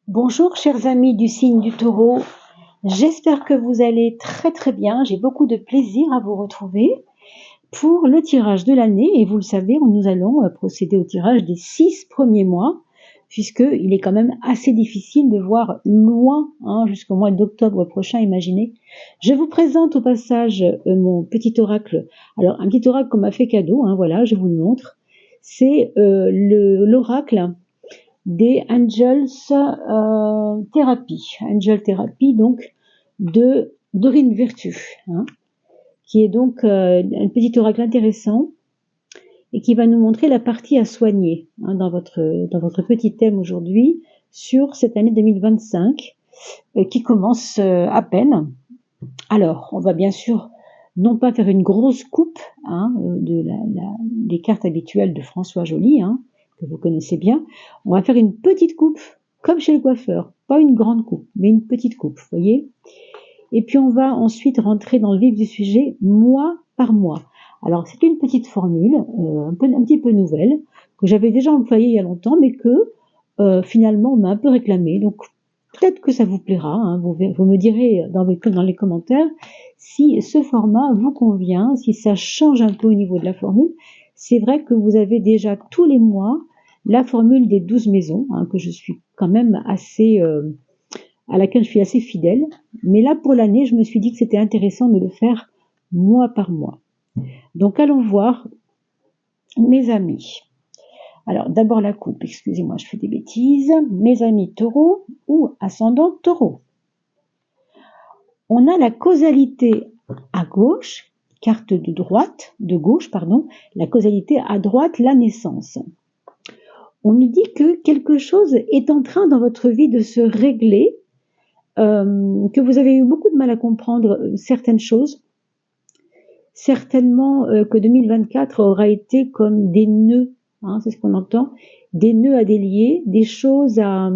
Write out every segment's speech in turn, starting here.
Bonjour chers amis du signe du Taureau, j'espère que vous allez très bien, j'ai beaucoup de plaisir à vous retrouver pour le tirage de l'année et vous le savez, nous allons procéder au tirage des 6 premiers mois puisqu'il est quand même assez difficile de voir loin jusqu'au mois d'octobre prochain, imaginez. Je vous présente au passage mon petit oracle, alors un petit oracle qu'on m'a fait cadeau, voilà, je vous le montre, c'est l'oracle des Angels Therapy. Angel Therapy, donc, de Dorine Virtue, qui est donc un petit oracle intéressant et qui va nous montrer la partie à soigner dans votre petit thème aujourd'hui sur cette année 2025 qui commence à peine. Alors, on va bien sûr non pas faire une grosse coupe des cartes habituelles de François Joly, que vous connaissez bien. On va faire une petite coupe, comme chez le coiffeur. Pas une grande coupe, mais une petite coupe, vous voyez. Et puis on va ensuite rentrer dans le vif du sujet, mois par mois. Alors c'est une petite formule, un petit peu nouvelle, que j'avais déjà employée il y a longtemps, mais que finalement on m'a un peu réclamée. Donc peut-être que ça vous plaira, vous me direz dans les commentaires si ce format vous convient, si ça change un peu au niveau de la formule. C'est vrai que vous avez déjà tous les mois la formule des 12 maisons, que je suis quand même assez, à laquelle je suis assez fidèle. Mais là, pour l'année, je me suis dit que c'était intéressant de le faire mois par mois. Donc allons voir, mes amis. Alors d'abord la coupe, excusez-moi, je fais des bêtises. Mes amis taureaux ou ascendant taureau. On a la causalité à gauche, carte de gauche, la causalité à droite, la naissance. On nous dit que quelque chose est en train dans votre vie de se régler, que vous avez eu beaucoup de mal à comprendre certaines choses. Certainement que 2024 aura été comme des nœuds, c'est ce qu'on entend, des nœuds à délier, des choses à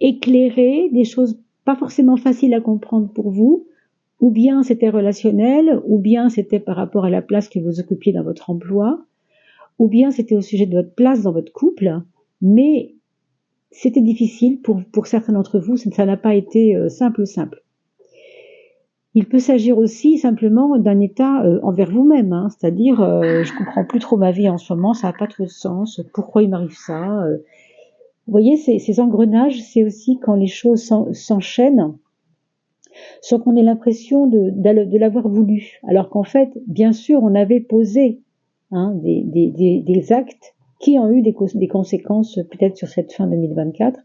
éclairer, des choses pas forcément faciles à comprendre pour vous, ou bien c'était relationnel, ou bien c'était par rapport à la place que vous occupiez dans votre emploi, ou bien c'était au sujet de votre place dans votre couple, mais c'était difficile pour certains d'entre vous, ça n'a pas été simple. Il peut s'agir aussi simplement d'un état envers vous-même, c'est-à-dire je comprends plus trop ma vie en ce moment, ça n'a pas trop de sens, pourquoi il m'arrive ça Vous voyez, ces engrenages, c'est aussi quand les choses s'enchaînent sans qu'on ait l'impression de l'avoir voulu, alors qu'en fait, bien sûr, on avait posé des actes qui ont eu des conséquences peut-être sur cette fin 2024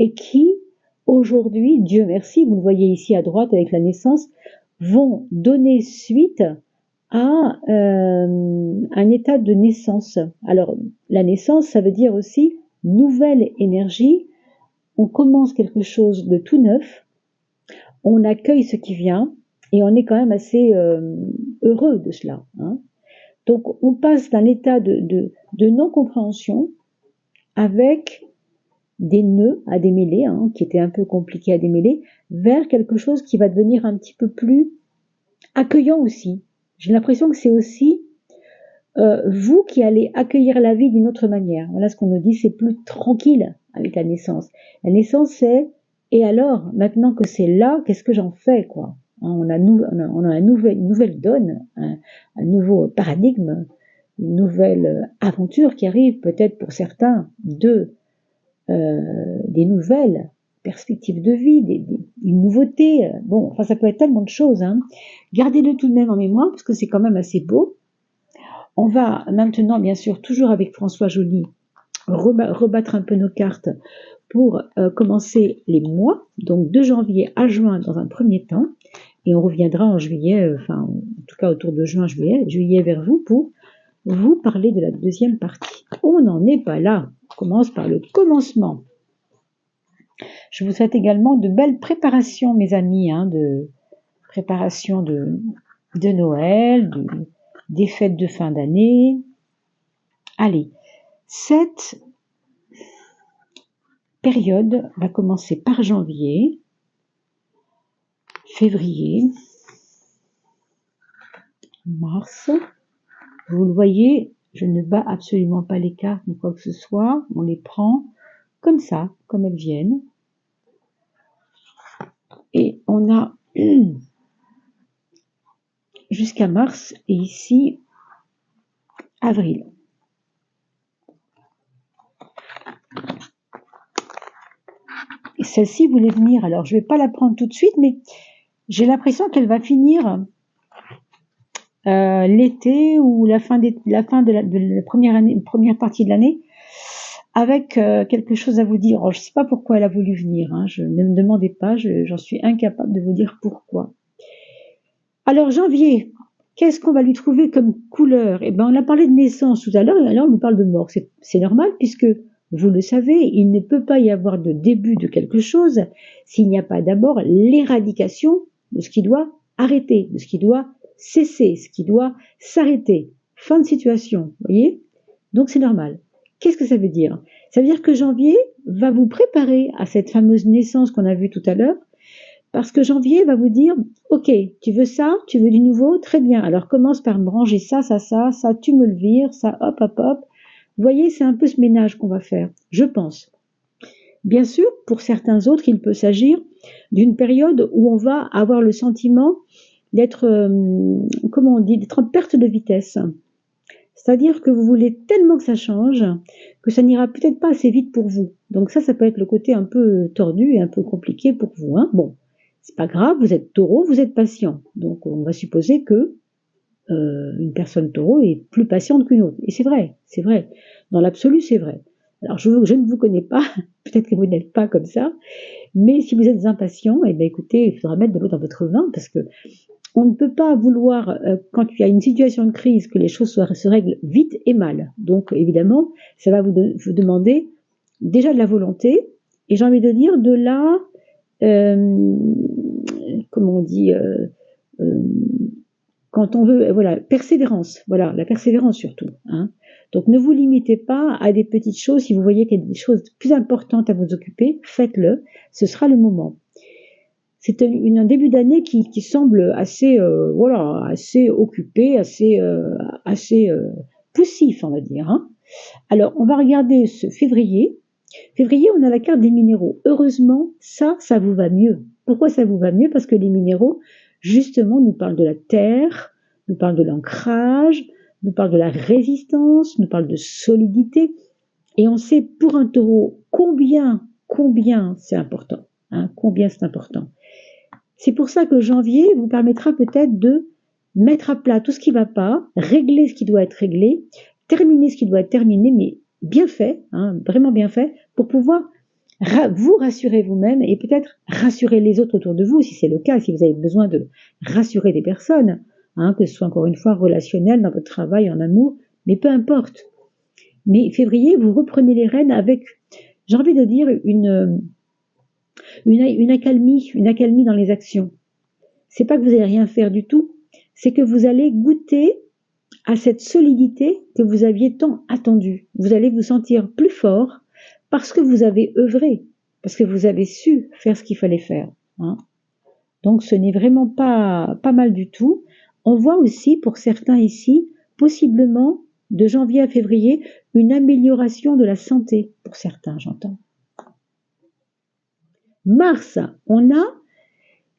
et qui, aujourd'hui, Dieu merci, vous le voyez ici à droite avec la naissance, vont donner suite à un état de naissance. Alors, la naissance, ça veut dire aussi nouvelle énergie, on commence quelque chose de tout neuf, on accueille ce qui vient, et on est quand même assez heureux de cela. Donc, on passe d'un état de non-compréhension avec des nœuds à démêler, qui étaient un peu compliqués à démêler, vers quelque chose qui va devenir un petit peu plus accueillant aussi. J'ai l'impression que c'est aussi vous qui allez accueillir la vie d'une autre manière. Voilà ce qu'on nous dit, c'est plus tranquille avec la naissance. La naissance, c'est et alors, maintenant que c'est là, qu'est-ce que j'en fais, quoi? On a une nouvelle donne, un nouveau paradigme, une nouvelle aventure qui arrive, peut-être pour certains, des nouvelles perspectives de vie, une nouveauté. Bon, enfin, ça peut être tellement de choses. Gardez-le tout de même en mémoire, parce que c'est quand même assez beau. On va maintenant, bien sûr, toujours avec François Joly, rebattre un peu nos cartes pour commencer les mois, donc de janvier à juin dans un premier temps, et on reviendra en juillet, en tout cas autour de juillet vers vous, pour vous parler de la deuxième partie. On n'en est pas là, on commence par le commencement. Je vous souhaite également de belles préparations, mes amis, de préparation de Noël, des fêtes de fin d'année. Allez, cette période va commencer par janvier, février, mars. Vous le voyez, je ne bats absolument pas les cartes ni quoi que ce soit. On les prend comme ça, comme elles viennent. Et on a jusqu'à mars et ici avril. Et celle-ci voulait venir, alors je ne vais pas la prendre tout de suite, mais j'ai l'impression qu'elle va finir l'été ou la fin de la première partie de l'année, avec quelque chose à vous dire. Alors, je ne sais pas pourquoi elle a voulu venir, hein, ne me demandez pas, j'en suis incapable de vous dire pourquoi. Alors janvier, qu'est-ce qu'on va lui trouver comme couleur? Eh ben, on a parlé de naissance tout à l'heure, et là on nous parle de mort. C'est normal puisque, vous le savez, il ne peut pas y avoir de début de quelque chose s'il n'y a pas d'abord l'éradication de ce qui doit arrêter, de ce qui doit cesser, ce qui doit s'arrêter. Fin de situation, vous voyez? Donc c'est normal. Qu'est-ce que ça veut dire? Ça veut dire que janvier va vous préparer à cette fameuse naissance qu'on a vue tout à l'heure, parce que janvier va vous dire, ok, tu veux ça, tu veux du nouveau, très bien, alors commence par me ranger ça, tu me le vires, ça, hop, hop, hop. Vous voyez, c'est un peu ce ménage qu'on va faire, je pense. Bien sûr, pour certains autres, il peut s'agir d'une période où on va avoir le sentiment d'être, comment on dit, d'être en perte de vitesse. C'est-à-dire que vous voulez tellement que ça change que ça n'ira peut-être pas assez vite pour vous. Donc ça peut être le côté un peu tordu et un peu compliqué pour vous, hein. Bon, c'est pas grave, vous êtes taureau, vous êtes patient. Donc on va supposer que une personne taureau est plus patiente qu'une autre. Et c'est vrai. Dans l'absolu, c'est vrai. Alors je ne vous connais pas, peut-être que vous n'êtes pas comme ça, mais si vous êtes impatient, eh bien écoutez, il faudra mettre de l'eau dans votre vin, parce que on ne peut pas vouloir, quand il y a une situation de crise, que les choses se règlent vite et mal. Donc évidemment, ça va vous demander déjà de la volonté, et j'ai envie de dire de la, comment on dit, quand on veut, voilà, persévérance, voilà, la persévérance surtout, hein. Donc ne vous limitez pas à des petites choses. Si vous voyez qu'il y a des choses plus importantes à vous occuper, faites-le, ce sera le moment. C'est un début d'année qui semble assez, assez occupé, assez poussif, on va dire, hein. Alors, on va regarder ce février. Février, on a la carte des minéraux. Heureusement, ça vous va mieux. Pourquoi ça vous va mieux? Parce que les minéraux, justement, nous parlent de la terre, nous parlent de l'ancrage, nous parlent de la résistance, nous parlent de solidité. Et on sait pour un taureau combien c'est important, hein, combien c'est important. C'est pour ça que janvier vous permettra peut-être de mettre à plat tout ce qui ne va pas, régler ce qui doit être réglé, terminer ce qui doit être terminé, mais bien fait, hein, vraiment bien fait, pour pouvoir vous rassurer vous-même et peut-être rassurer les autres autour de vous, si c'est le cas, si vous avez besoin de rassurer des personnes, hein, que ce soit encore une fois relationnel, dans votre travail, en amour, mais peu importe. Mais février, vous reprenez les rênes avec, j'ai envie de dire, une accalmie dans les actions. C'est pas que vous allez rien faire du tout, c'est que vous allez goûter à cette solidité que vous aviez tant attendue. Vous allez vous sentir plus fort parce que vous avez œuvré, parce que vous avez su faire ce qu'il fallait faire, hein. Donc ce n'est vraiment pas mal du tout. On voit aussi pour certains ici, possiblement de janvier à février, une amélioration de la santé pour certains, j'entends. Mars, on a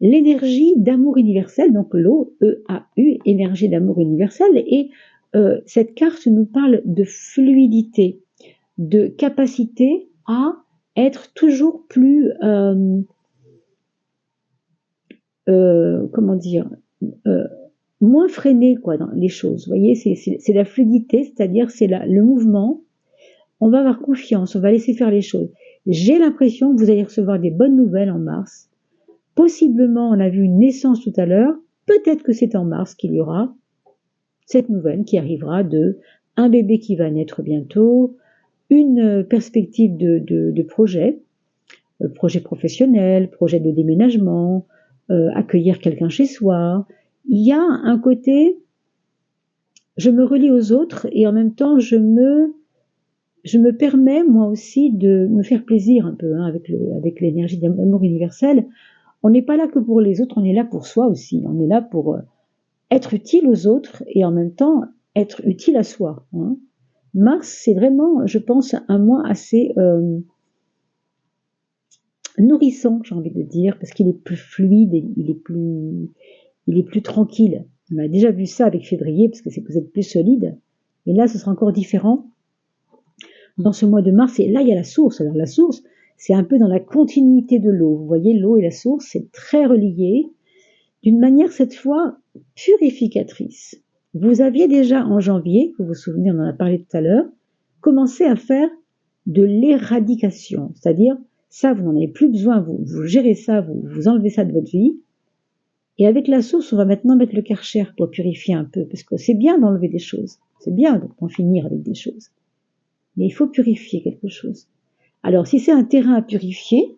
l'énergie d'amour universel, donc l'O-E-A-U, énergie d'amour universel, et cette carte nous parle de fluidité, de capacité à être toujours plus, comment dire, moins freiné quoi dans les choses. Vous voyez, c'est la fluidité, c'est-à-dire c'est le mouvement. On va avoir confiance, on va laisser faire les choses. J'ai l'impression que vous allez recevoir des bonnes nouvelles en mars. Possiblement, on a vu une naissance tout à l'heure. Peut-être que c'est en mars qu'il y aura cette nouvelle qui arrivera de un bébé qui va naître bientôt, une perspective de projet, projet professionnel, projet de déménagement, accueillir quelqu'un chez soi. Il y a un côté, je me relie aux autres et en même temps je me permets moi aussi de me faire plaisir un peu, hein, avec l'énergie d'amour universel. On n'est pas là que pour les autres, on est là pour soi aussi. On est là pour être utile aux autres et en même temps être utile à soi, hein. Mars, c'est vraiment, je pense, un mois assez nourrissant, j'ai envie de dire, parce qu'il est plus fluide, et il est plus tranquille. On a déjà vu ça avec février, parce que vous êtes plus solide. Et là, ce sera encore différent dans ce mois de mars. Et là, il y a la source. Alors la source, c'est un peu dans la continuité de l'eau. Vous voyez, l'eau et la source, c'est très relié, d'une manière cette fois purificatrice. Vous aviez déjà en janvier, vous vous souvenez, on en a parlé tout à l'heure, commencé à faire de l'éradication, c'est-à-dire ça, vous n'en avez plus besoin, vous gérez ça, vous enlevez ça de votre vie. Et avec la source, on va maintenant mettre le Karcher pour purifier un peu, parce que c'est bien d'enlever des choses, c'est bien d'en finir avec des choses. Mais il faut purifier quelque chose. Alors, si c'est un terrain à purifier,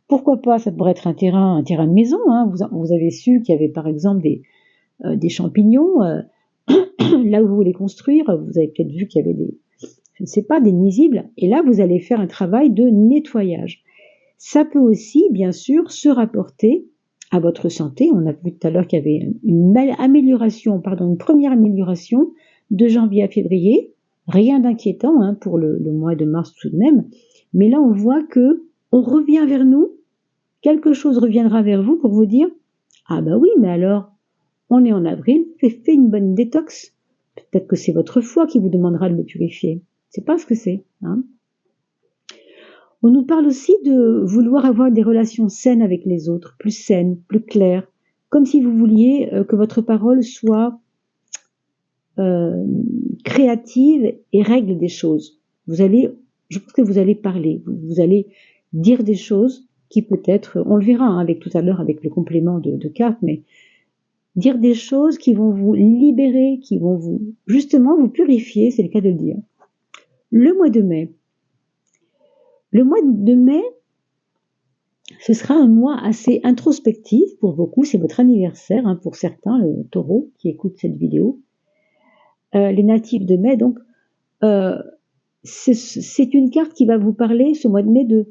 pourquoi pas, ça pourrait être un terrain de maison. Hein. Vous avez su qu'il y avait par exemple des champignons, là où vous voulez construire, vous avez peut-être vu qu'il y avait je ne sais pas, des nuisibles, et là vous allez faire un travail de nettoyage. Ça peut aussi, bien sûr, se rapporter à votre santé. On a vu tout à l'heure qu'il y avait une première amélioration de janvier à février. Rien d'inquiétant hein, pour le mois de mars tout de même. Mais là, on voit que on revient vers nous. Quelque chose reviendra vers vous pour vous dire « Ah bah oui, mais alors, on est en avril, fait une bonne détox. Peut-être que c'est votre foie qui vous demandera de le purifier. C'est pas ce que c'est. Hein. On nous parle aussi de vouloir avoir des relations saines avec les autres, plus saines, plus claires, comme si vous vouliez que votre parole soit créative et règle des choses. Je pense que vous allez parler, vous allez dire des choses qui peut-être, on le verra hein, avec tout à l'heure avec le complément de cartes, mais dire des choses qui vont vous libérer, qui vont justement vous purifier, c'est le cas de le dire. Le mois de mai. Le mois de mai, ce sera un mois assez introspectif pour beaucoup, c'est votre anniversaire hein, pour certains, le taureau qui écoute cette vidéo. Les natifs de mai, donc, c'est une carte qui va vous parler ce mois de mai de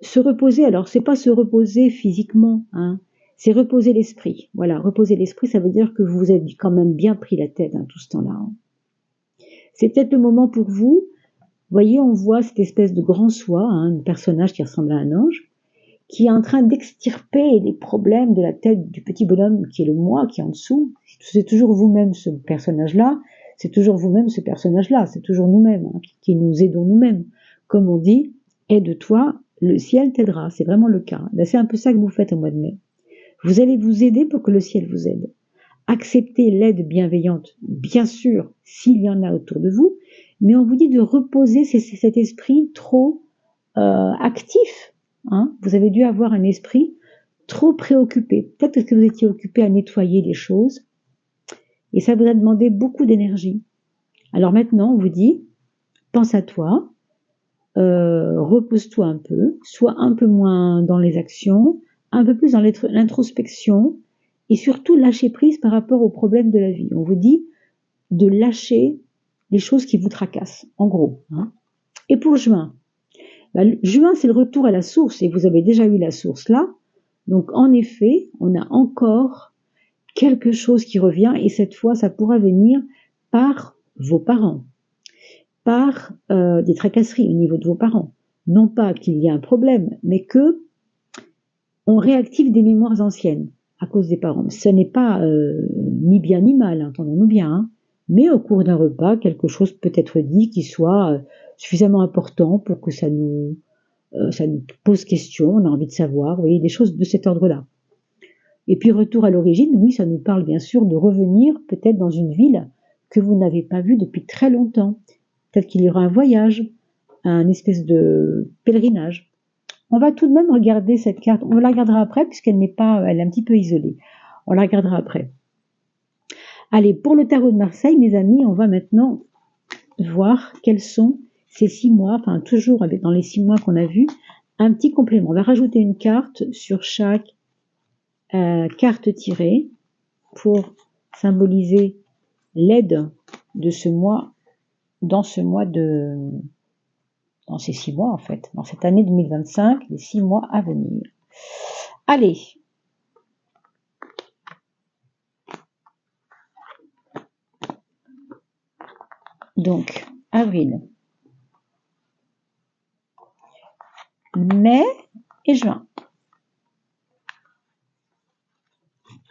se reposer. Alors, c'est pas se reposer physiquement, hein, c'est reposer l'esprit. Voilà, reposer l'esprit, ça veut dire que vous vous êtes quand même bien pris la tête hein, tout ce temps-là. Hein. C'est peut-être le moment pour vous. Vous voyez, on voit cette espèce de grand soi, hein, un personnage qui ressemble à un ange, qui est en train d'extirper les problèmes de la tête du petit bonhomme qui est le moi, qui est en dessous. C'est toujours vous-même ce personnage-là, c'est toujours vous-même ce personnage-là, c'est toujours nous-mêmes, hein, qui nous aidons nous-mêmes. Comme on dit, aide-toi, le ciel t'aidera, c'est vraiment le cas. Ben, c'est un peu ça que vous faites au mois de mai. Vous allez vous aider pour que le ciel vous aide. Acceptez l'aide bienveillante, bien sûr, s'il y en a autour de vous, mais on vous dit de reposer cet esprit trop actif. Hein. Vous avez dû avoir un esprit trop préoccupé. Peut-être que vous étiez occupé à nettoyer les choses et ça vous a demandé beaucoup d'énergie. Alors maintenant, on vous dit, pense à toi, repose-toi un peu, sois un peu moins dans les actions, un peu plus dans l'introspection et surtout lâcher prise par rapport aux problèmes de la vie. On vous dit de lâcher les choses qui vous tracassent, en gros. Hein. Et pour juin, juin, c'est le retour à la source, et vous avez déjà eu la source là. Donc, en effet, on a encore quelque chose qui revient, et cette fois, ça pourra venir par vos parents, par des tracasseries au niveau de vos parents. Non pas qu'il y ait un problème, mais que on réactive des mémoires anciennes à cause des parents. Ce n'est pas ni bien ni mal, entendons-nous bien, hein. Mais au cours d'un repas, quelque chose peut être dit qui soit suffisamment important pour que ça nous pose question, on a envie de savoir, vous voyez, des choses de cet ordre-là. Et puis retour à l'origine, oui, ça nous parle bien sûr de revenir peut-être dans une ville que vous n'avez pas vue depuis très longtemps. Peut-être qu'il y aura un voyage, un espèce de pèlerinage. On va tout de même regarder cette carte, on la regardera après puisqu'elle n'est pas, elle est un petit peu isolée. On la regardera après. Allez, pour le tarot de Marseille, mes amis, on va maintenant voir quels sont ces 6 mois, enfin toujours dans les 6 mois qu'on a vus, un petit complément. On va rajouter une carte sur chaque carte tirée pour symboliser l'aide de ce mois, dans ces 6 mois en fait, dans cette année 2025, les 6 mois à venir. Allez. Donc, avril. mai et juin.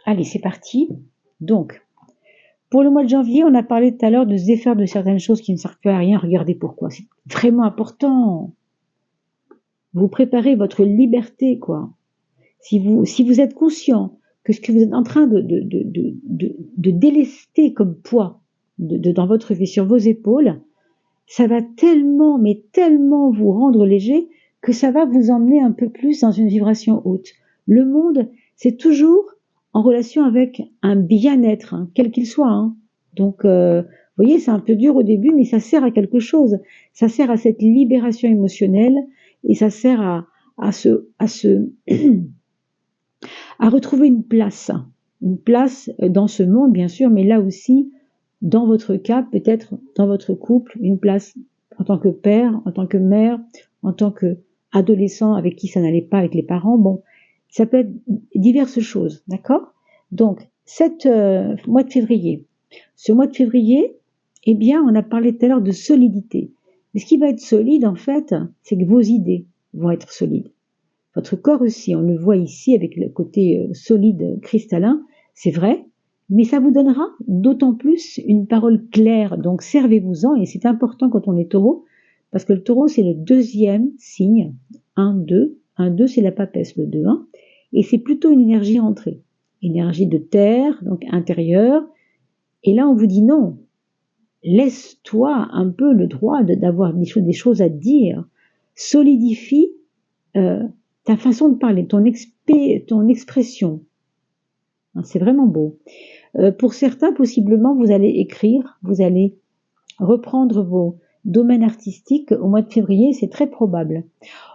Allez, c'est parti. Donc, pour le mois de janvier, on a parlé tout à l'heure de se défaire de certaines choses qui ne servent plus à rien. Regardez pourquoi. C'est vraiment important. Vous préparez votre liberté, quoi. Si vous êtes conscient que ce que vous êtes en train de délester comme poids dans votre vie sur vos épaules, ça va tellement, mais tellement vous rendre léger que ça va vous emmener un peu plus dans une vibration haute. Le monde, c'est toujours en relation avec un bien-être, hein, quel qu'il soit. Hein. Donc, vous voyez, c'est un peu dur au début, mais ça sert à quelque chose. Ça sert à cette libération émotionnelle et ça sert à retrouver une place dans ce monde, bien sûr, mais là aussi, dans votre cas, peut-être dans votre couple, une place en tant que père, en tant que mère, en tant qu'adolescent avec qui ça n'allait pas avec les parents. Bon, ça peut être diverses choses, d'accord? Donc, mois de février. Ce mois de février, eh bien, on a parlé tout à l'heure de solidité. Mais ce qui va être solide, en fait, c'est que vos idées vont être solides. Votre corps aussi, on le voit ici avec le côté solide, cristallin, c'est vrai, mais ça vous donnera d'autant plus une parole claire. Donc servez-vous-en, et c'est important quand on est taureau, parce que le taureau c'est le deuxième signe, 1-2, 1-2 c'est la papesse, le 2-1, et c'est plutôt une énergie entrée, énergie de terre, donc intérieure, et là on vous dit non, laisse-toi un peu le droit d'avoir des choses à dire, solidifie ta façon de parler, ton expression. C'est vraiment beau. Pour certains, possiblement, vous allez écrire, vous allez reprendre vos domaines artistiques au mois de février, c'est très probable.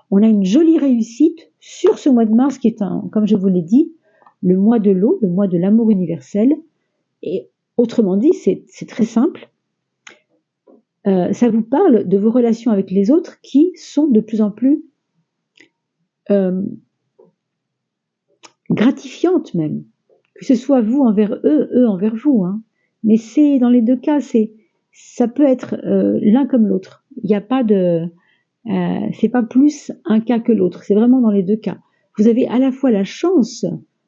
On a une jolie réussite sur ce mois de mars qui est, comme je vous l'ai dit, le mois de l'eau, le mois de l'amour universel. Et autrement dit, c'est très simple. Ça vous parle de vos relations avec les autres qui sont de plus en plus gratifiante même, que ce soit vous envers eux, eux envers vous. Hein. Mais c'est dans les deux cas, ça peut être l'un comme l'autre. Il n'y a pas c'est pas plus un cas que l'autre. C'est vraiment dans les deux cas. Vous avez à la fois la chance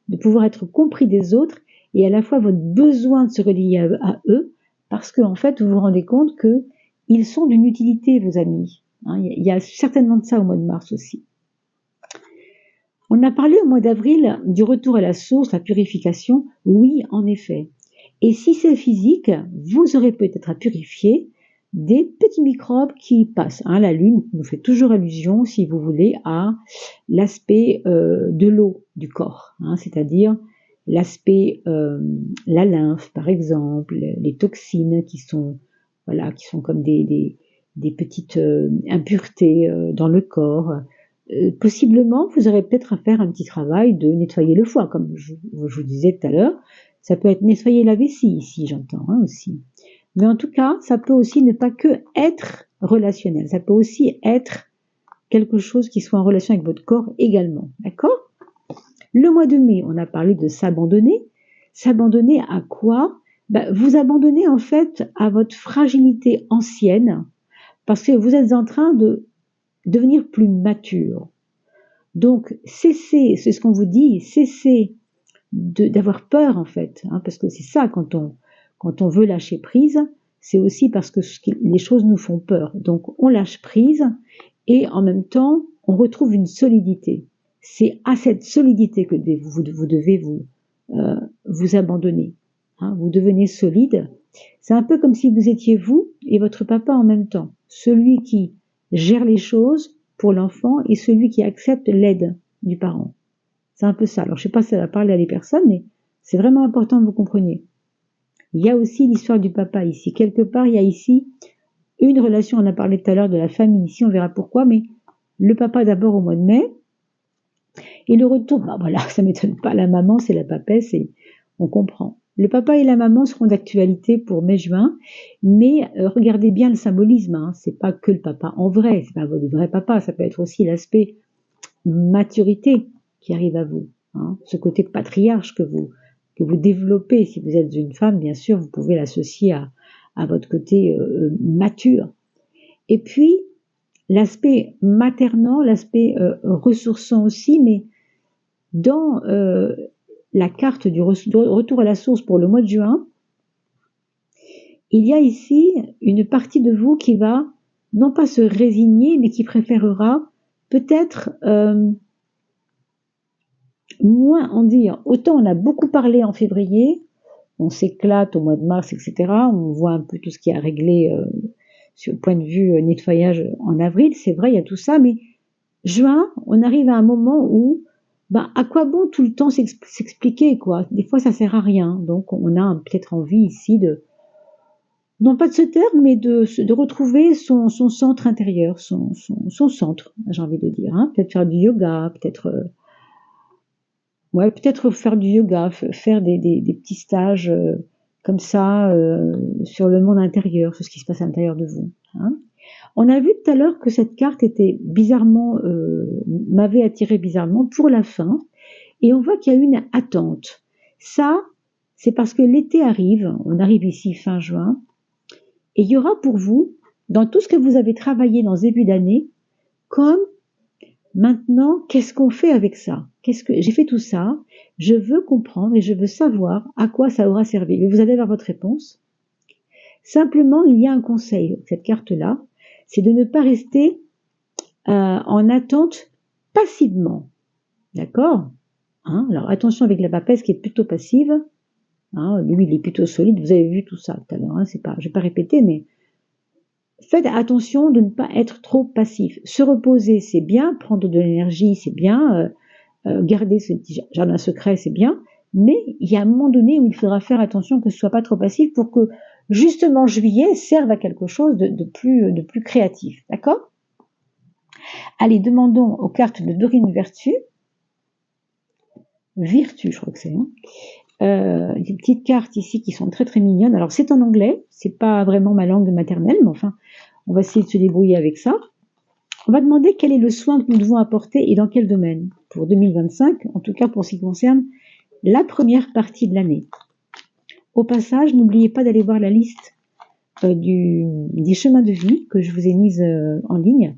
de pouvoir être compris des autres et à la fois votre besoin de se relier à eux, parce qu'en fait vous vous rendez compte que ils sont d'une utilité, vos amis. Hein. Il y a certainement de ça au mois de mars aussi. On a parlé au mois d'avril du retour à la source, la purification. Oui, en effet. Et si c'est physique, vous aurez peut-être à purifier des petits microbes qui passent. Hein, la Lune nous fait toujours allusion, si vous voulez, à l'aspect de l'eau du corps, hein, c'est-à-dire l'aspect, la lymphe, par exemple, les toxines qui sont comme des petites impuretés dans le corps. Possiblement, vous aurez peut-être à faire un petit travail de nettoyer le foie, comme je vous disais tout à l'heure. Ça peut être nettoyer la vessie ici, j'entends aussi. Mais en tout cas, ça peut aussi ne pas que être relationnel. Ça peut aussi être quelque chose qui soit en relation avec votre corps également. D'accord? Le mois de mai, on a parlé de s'abandonner. S'abandonner à quoi? Vous abandonnez en fait à votre fragilité ancienne parce que vous êtes en train de devenir plus mature. Donc, cessez, c'est ce qu'on vous dit, cessez d'avoir peur en fait, hein, parce que c'est ça quand on veut lâcher prise, c'est aussi parce que les choses nous font peur. Donc, on lâche prise et en même temps, on retrouve une solidité. C'est à cette solidité que vous devez vous abandonner. Hein, vous devenez solide. C'est un peu comme si vous étiez vous et votre papa en même temps. Celui qui gère les choses pour l'enfant et celui qui accepte l'aide du parent. C'est un peu ça. Alors, je ne sais pas si ça va parler à des personnes, mais c'est vraiment important que vous compreniez. Il y a aussi l'histoire du papa ici. Quelque part, il y a ici une relation, on a parlé tout à l'heure de la famille ici, on verra pourquoi, mais le papa d'abord au mois de mai, et le retour, voilà, ça m'étonne pas, la maman, c'est la papesse, et on comprend. Le papa et la maman seront d'actualité pour mai-juin, mais regardez bien le symbolisme, hein, c'est pas que le papa en vrai, c'est pas votre vrai papa, ça peut être aussi l'aspect maturité qui arrive à vous, hein, ce côté patriarche que vous développez. Si vous êtes une femme, bien sûr, vous pouvez l'associer à votre côté mature. Et puis, l'aspect maternant, l'aspect ressourçant aussi, mais dans la carte du retour à la source pour le mois de juin, il y a ici une partie de vous qui va non pas se résigner, mais qui préférera peut-être moins en dire. Autant on a beaucoup parlé en février, on s'éclate au mois de mars, etc. On voit un peu tout ce qui est à régler sur le point de vue nettoyage en avril, c'est vrai, il y a tout ça, mais juin, on arrive à un moment où, à quoi bon tout le temps s'expliquer, quoi. Des fois, ça sert à rien. Donc, on a peut-être envie ici de, non pas de se taire, mais de retrouver son centre intérieur, son centre, j'ai envie de dire. Hein. Peut-être faire du yoga, peut-être faire du yoga, faire des petits stages comme ça sur le monde intérieur, sur ce qui se passe à l'intérieur de vous. Hein. On a vu tout à l'heure que cette carte était bizarrement, m'avait attiré bizarrement pour la fin, et on voit qu'il y a une attente. Ça, c'est parce que l'été arrive, on arrive ici fin juin, et il y aura pour vous, dans tout ce que vous avez travaillé dans ce début d'année, comme maintenant, qu'est-ce qu'on fait avec ça? J'ai fait tout ça, je veux comprendre et je veux savoir à quoi ça aura servi. Mais vous allez avoir votre réponse. Simplement, il y a un conseil, cette carte-là, c'est de ne pas rester en attente passivement. D'accord? Hein, alors attention avec la papesse qui est plutôt passive. Hein, lui, il est plutôt solide. Vous avez vu tout ça tout à l'heure. Hein, c'est pas, je vais pas répéter, mais faites attention de ne pas être trop passif. Se reposer, c'est bien. Prendre de l'énergie, c'est bien. Garder ce petit jardin secret, c'est bien. Mais il y a un moment donné où il faudra faire attention que ce soit pas trop passif pour que justement juillet serve à quelque chose de plus créatif. D'accord? Allez, demandons aux cartes de Dorine Virtue, je crois que c'est. Des petites cartes ici qui sont très très mignonnes. Alors c'est en anglais, c'est pas vraiment ma langue maternelle, mais enfin, on va essayer de se débrouiller avec ça. On va demander quel est le soin que nous devons apporter et dans quel domaine pour 2025, en tout cas pour ce qui concerne la première partie de l'année. Au passage, n'oubliez pas d'aller voir la liste des chemins de vie que je vous ai mise en ligne.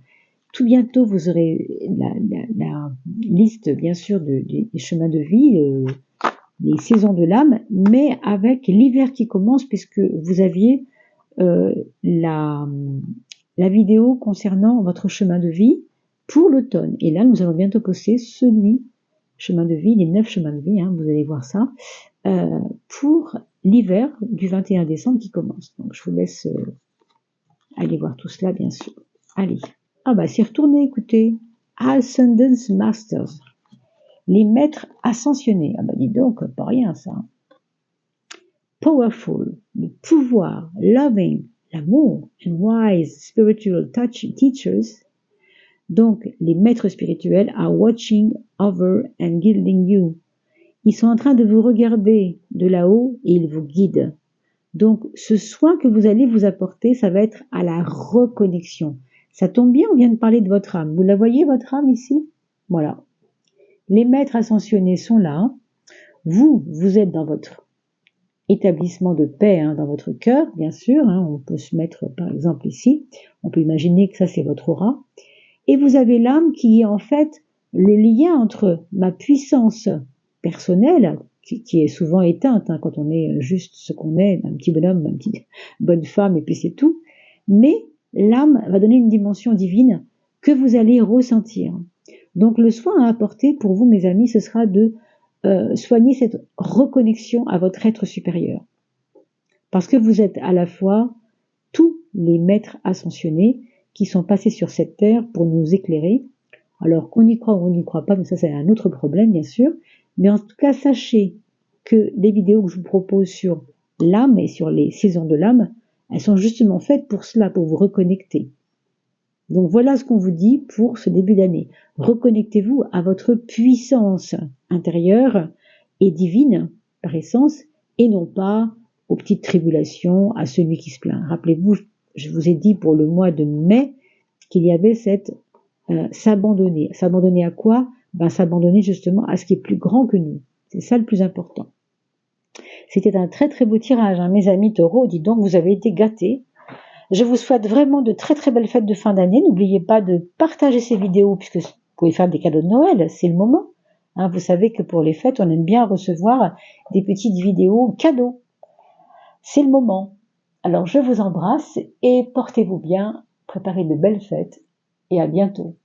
Tout bientôt, vous aurez la liste, bien sûr, des chemins de vie, les saisons de l'âme, mais avec l'hiver qui commence, puisque vous aviez la vidéo concernant votre chemin de vie pour l'automne. Et là, nous allons bientôt poster chemin de vie, les 9 chemins de vie, hein, vous allez voir ça, pour l'hiver du 21 décembre qui commence. Donc, je vous laisse aller voir tout cela, bien sûr. Allez. C'est retourné, écoutez. Ascendance Masters. Les maîtres ascensionnés. Dis donc, pas rien, ça. Powerful. Le pouvoir. Loving. L'amour. And wise spiritual teachers. Donc, les maîtres spirituels are watching over and guiding you. Ils sont en train de vous regarder de là-haut et ils vous guident. Donc, ce soin que vous allez vous apporter, ça va être à la reconnexion. Ça tombe bien, on vient de parler de votre âme. Vous la voyez, votre âme, ici? Voilà. Les maîtres ascensionnés sont là. Vous êtes dans votre établissement de paix, hein, dans votre cœur, bien sûr. Hein, on peut se mettre, par exemple, ici. On peut imaginer que ça, c'est votre aura. Et vous avez l'âme qui est en fait le lien entre ma puissance personnelle, qui est souvent éteinte hein, quand on est juste ce qu'on est, un petit bonhomme, une petite bonne femme, et puis c'est tout. Mais l'âme va donner une dimension divine que vous allez ressentir. Donc le soin à apporter pour vous, mes amis, ce sera de soigner cette reconnexion à votre être supérieur. Parce que vous êtes à la fois tous les maîtres ascensionnés qui sont passés sur cette terre pour nous éclairer. Alors qu'on y croit ou on n'y croit pas, mais ça c'est un autre problème bien sûr. Mais en tout cas, sachez que les vidéos que je vous propose sur l'âme et sur les saisons de l'âme, elles sont justement faites pour cela, pour vous reconnecter. Donc voilà ce qu'on vous dit pour ce début d'année. Reconnectez-vous à votre puissance intérieure et divine par essence, et non pas aux petites tribulations, à celui qui se plaint. Rappelez-vous, je vous ai dit pour le mois de mai qu'il y avait cette s'abandonner. S'abandonner à quoi? S'abandonner justement à ce qui est plus grand que nous. C'est ça le plus important. C'était un très très beau tirage, hein. Mes amis taureaux, dis donc, vous avez été gâtés. Je vous souhaite vraiment de très très belles fêtes de fin d'année. N'oubliez pas de partager ces vidéos puisque vous pouvez faire des cadeaux de Noël, c'est le moment. Hein, vous savez que pour les fêtes, on aime bien recevoir des petites vidéos cadeaux. C'est le moment. Alors je vous embrasse et portez-vous bien, préparez de belles fêtes et à bientôt.